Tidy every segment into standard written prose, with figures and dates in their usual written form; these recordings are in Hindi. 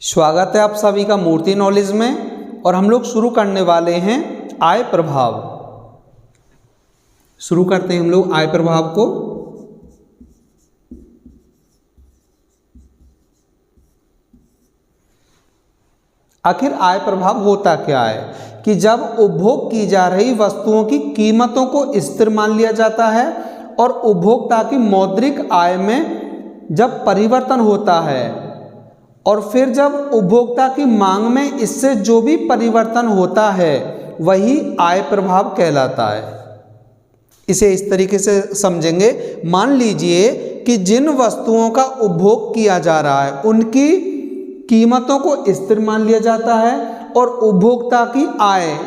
स्वागत है आप सभी का मूर्ति नॉलेज में। और हम लोग शुरू करने वाले हैं आय प्रभाव। शुरू करते हैं हम लोग आय प्रभाव को। आखिर आय प्रभाव होता क्या है कि जब उपभोग की जा रही वस्तुओं की कीमतों को स्थिर मान लिया जाता है और उपभोक्ता की मौद्रिक आय में जब परिवर्तन होता है और फिर जब उपभोक्ता की मांग में इससे जो भी परिवर्तन होता है वही आय प्रभाव कहलाता है। इसे इस तरीके से समझेंगे, मान लीजिए कि जिन वस्तुओं का उपभोग किया जा रहा है उनकी कीमतों को स्थिर मान लिया जाता है और उपभोक्ता की आय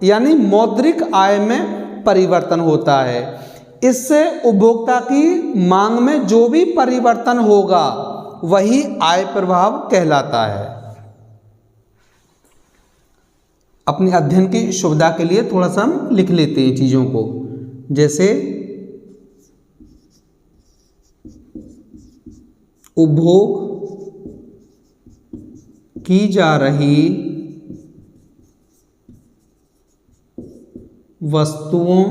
यानी मौद्रिक आय में परिवर्तन होता है। इससे उपभोक्ता की मांग में जो भी परिवर्तन होगा वही आय प्रभाव कहलाता है। अपने अध्ययन की सुविधा के लिए थोड़ा सा हम लिख लेते हैं चीजों को, जैसे उपभोग की जा रही वस्तुओं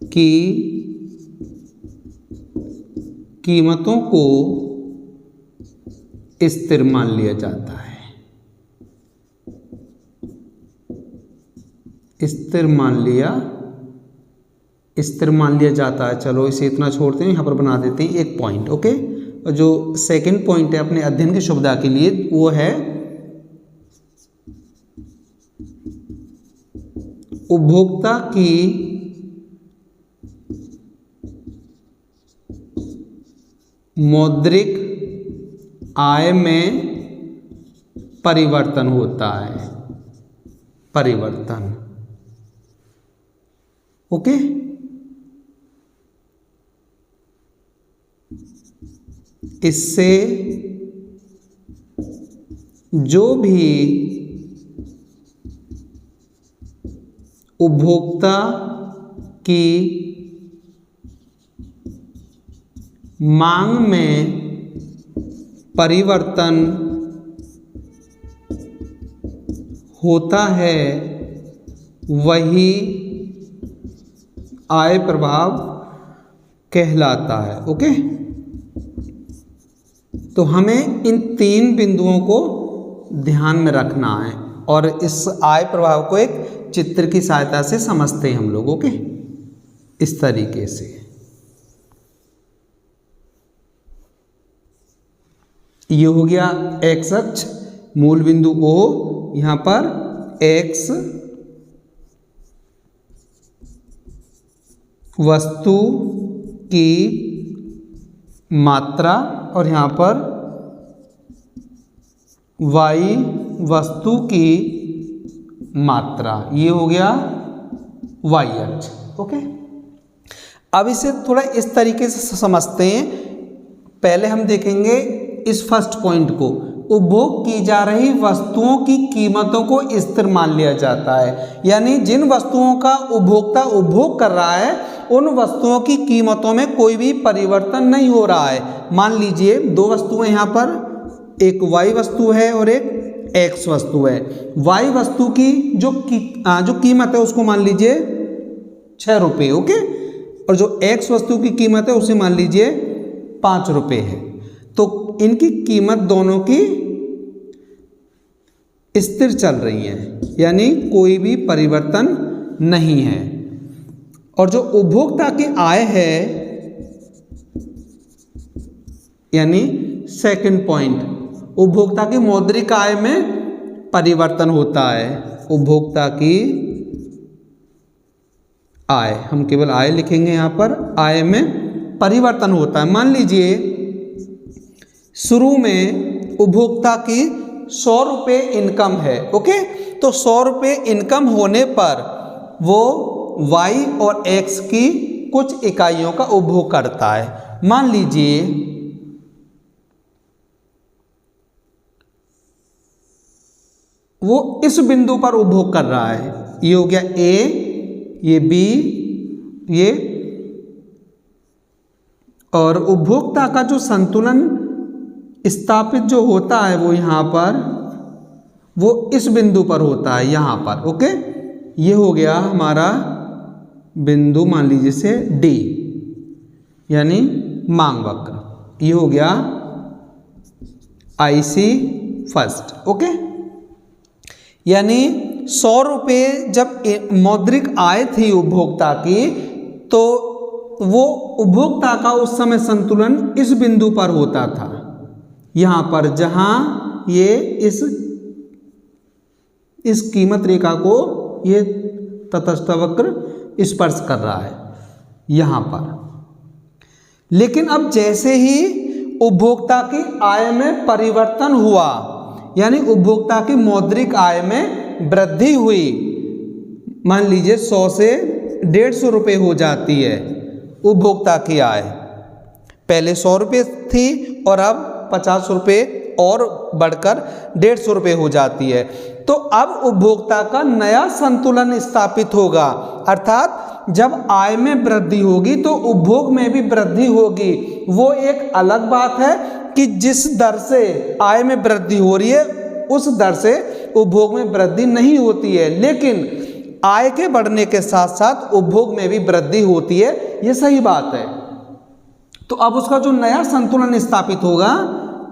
की कीमतों को स्थिर मान लिया जाता है। स्थिर मान लिया जाता है। चलो इसे इतना छोड़ते हैं, यहां पर बना देते हैं एक पॉइंट। ओके, और जो सेकंड पॉइंट है अपने अध्ययन की सुविधा के लिए वो है उपभोक्ता की मौद्रिक आय में परिवर्तन होता है। परिवर्तन, ओके। इससे जो भी उपभोक्ता की मांग में परिवर्तन होता है वही आय प्रभाव कहलाता है। ओके, तो हमें इन तीन बिंदुओं को ध्यान में रखना है और इस आय प्रभाव को एक चित्र की सहायता से समझते हैं हम लोग। ओके, इस तरीके से ये हो गया एक्स अक्ष, मूल बिंदु O, यहां पर X वस्तु की मात्रा और यहां पर Y वस्तु की मात्रा। ये हो गया Y अक्ष। ओके, अब इसे थोड़ा इस तरीके से समझते हैं। पहले हम देखेंगे इस फर्स्ट पॉइंट को, उपभोग की जा रही वस्तुओं की कीमतों को स्थिर मान लिया जाता है। यानी जिन वस्तुओं का उपभोक्ता उपभोग कर रहा है उन वस्तुओं की कीमतों में कोई भी परिवर्तन नहीं हो रहा है। मान लीजिए दो वस्तुएं यहाँ पर, एक Y वस्तु है और एक X वस्तु है। Y वस्तु की जो कीमत है उसको मान लीजिए 6 रुपये। ओके, और जो X वस्तु की कीमत है उसे मान लीजिए 5 रुपये है। तो इनकी कीमत दोनों की स्थिर चल रही है, यानी कोई भी परिवर्तन नहीं है। और जो उपभोक्ता की आय है यानी सेकंड पॉइंट, उपभोक्ता की मौद्रिक आय में परिवर्तन होता है। उपभोक्ता की आय, हम केवल आय लिखेंगे यहां पर, आय में परिवर्तन होता है। मान लीजिए शुरू में उपभोक्ता की 100 रुपये इनकम है। ओके, तो 100 रुपये इनकम होने पर वो Y और X की कुछ इकाइयों का उपभोग करता है। मान लीजिए वो इस बिंदु पर उपभोग कर रहा है। ये हो गया A, ये B, ये, और उपभोक्ता का जो संतुलन स्थापित जो होता है वो यहाँ पर, वो इस बिंदु पर होता है यहाँ पर। ओके, ये हो गया हमारा बिंदु, मान लीजिए से डी यानी मांग वक्र। ये हो गया IC फर्स्ट। ओके, यानी 100 रुपये जब मौद्रिक आय थी उपभोक्ता की, तो वो उपभोक्ता का उस समय संतुलन इस बिंदु पर होता था, यहाँ पर, जहाँ ये इस कीमत रेखा को ये तटस्थ वक्र स्पर्श कर रहा है यहाँ पर। लेकिन अब जैसे ही उपभोक्ता की आय में परिवर्तन हुआ, यानी उपभोक्ता की मौद्रिक आय में वृद्धि हुई, मान लीजिए 100 से 150 रुपये हो जाती है उपभोक्ता की आय। पहले 100 रुपये थी और अब 50 रुपये और बढ़कर 150 रुपये हो जाती है। तो अब उपभोक्ता का नया संतुलन स्थापित होगा, अर्थात जब आय में वृद्धि होगी तो उपभोग में भी वृद्धि होगी। वो एक अलग बात है कि जिस दर से आय में वृद्धि हो रही है उस दर से उपभोग में वृद्धि नहीं होती है, लेकिन आय के बढ़ने के साथ साथ उपभोग में भी वृद्धि होती है, ये सही बात है। तो अब उसका जो नया संतुलन स्थापित होगा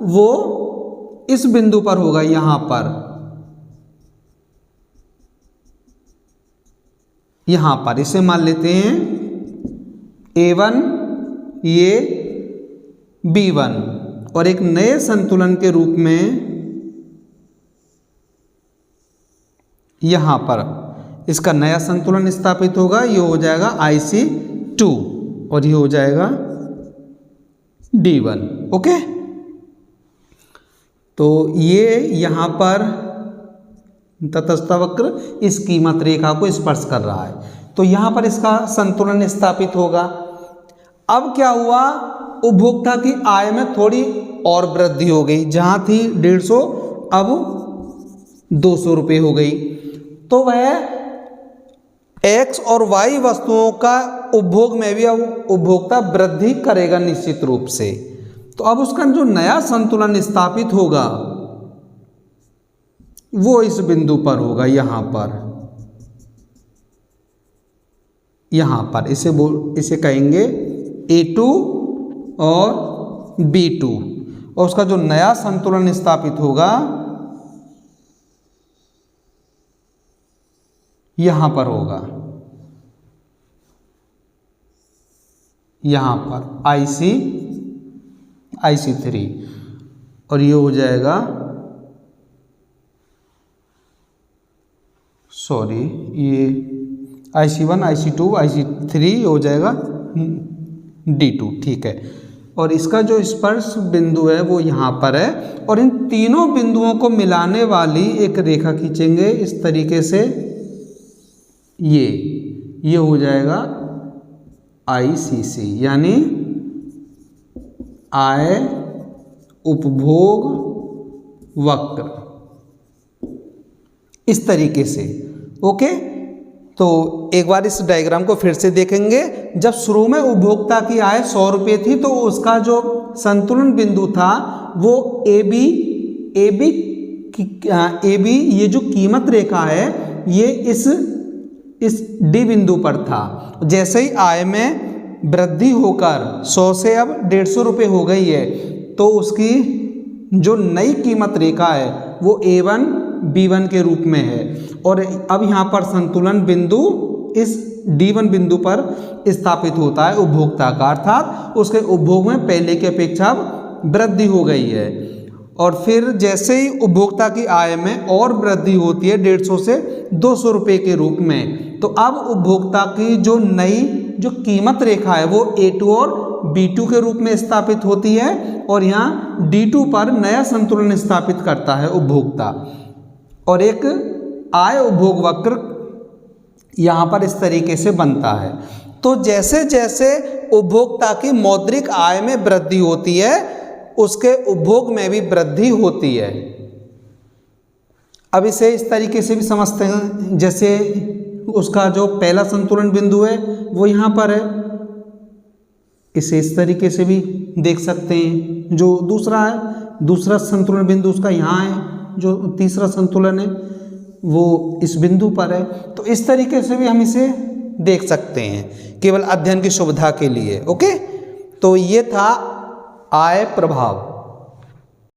वो इस बिंदु पर होगा, यहाँ पर, यहाँ पर। इसे मान लेते हैं A1, ये B1, और एक नए संतुलन के रूप में यहाँ पर इसका नया संतुलन स्थापित होगा। ये हो जाएगा IC2 और ये हो जाएगा D1। ओके, तो ये यहाँ पर तटस्थ वक्र इस कीमत रेखा को स्पर्श कर रहा है, तो यहाँ पर इसका संतुलन स्थापित होगा। अब क्या हुआ, उपभोक्ता की आय में थोड़ी और वृद्धि हो गई, जहाँ थी 150 अब 200 रुपये हो गई। तो वह X और Y वस्तुओं का उपभोग में भी अब उपभोक्ता वृद्धि करेगा निश्चित रूप से। तो अब उसका जो नया संतुलन स्थापित होगा वो इस बिंदु पर होगा, यहाँ पर, यहाँ पर। इसे कहेंगे A2 और B2, और उसका जो नया संतुलन स्थापित होगा यहाँ पर होगा, यहाँ पर IC3, और ये हो जाएगा, सॉरी, ये IC1, IC2, IC3 हो जाएगा D2, ठीक है। और इसका जो स्पर्श बिंदु है वो यहाँ पर है, और इन तीनों बिंदुओं को मिलाने वाली एक रेखा खींचेंगे इस तरीके से, ये हो जाएगा ICC, यानी आय उपभोग वक्र, इस तरीके से। ओके, तो एक बार इस डायग्राम को फिर से देखेंगे। जब शुरू में उपभोक्ता की आय 100 रुपये थी, तो उसका जो संतुलन बिंदु था वो AB, ये जो कीमत रेखा है ये इस D बिंदु पर था। जैसे ही आय में वृद्धि होकर 100 से अब 150 रुपये हो गई है, तो उसकी जो नई कीमत रेखा है वो A1, B1 के रूप में है, और अब यहाँ पर संतुलन बिंदु इस D1 बिंदु पर स्थापित होता है उपभोक्ता का, अर्थात उसके उपभोग में पहले की अपेक्षा वृद्धि हो गई है। और फिर जैसे ही उपभोक्ता की आय में और वृद्धि होती है 150 से 200 रुपये के रूप में, तो अब उपभोक्ता की जो नई जो कीमत रेखा है वो A2 और B2 के रूप में स्थापित होती है, और यहाँ D2 पर नया संतुलन स्थापित करता है उपभोक्ता, और एक आय उपभोग वक्र यहाँ पर इस तरीके से बनता है। तो जैसे जैसे उपभोक्ता की मौद्रिक आय में वृद्धि होती है उसके उपभोग में भी वृद्धि होती है। अब इसे इस तरीके से भी समझते हैं, जैसे उसका जो पहला संतुलन बिंदु है वो यहाँ पर है, इसे इस तरीके से भी देख सकते हैं। जो दूसरा है दूसरा संतुलन बिंदु उसका यहाँ है, जो तीसरा संतुलन है वो इस बिंदु पर है। तो इस तरीके से भी हम इसे देख सकते हैं केवल अध्ययन की सुविधा के लिए। ओके, तो ये था आय प्रभाव।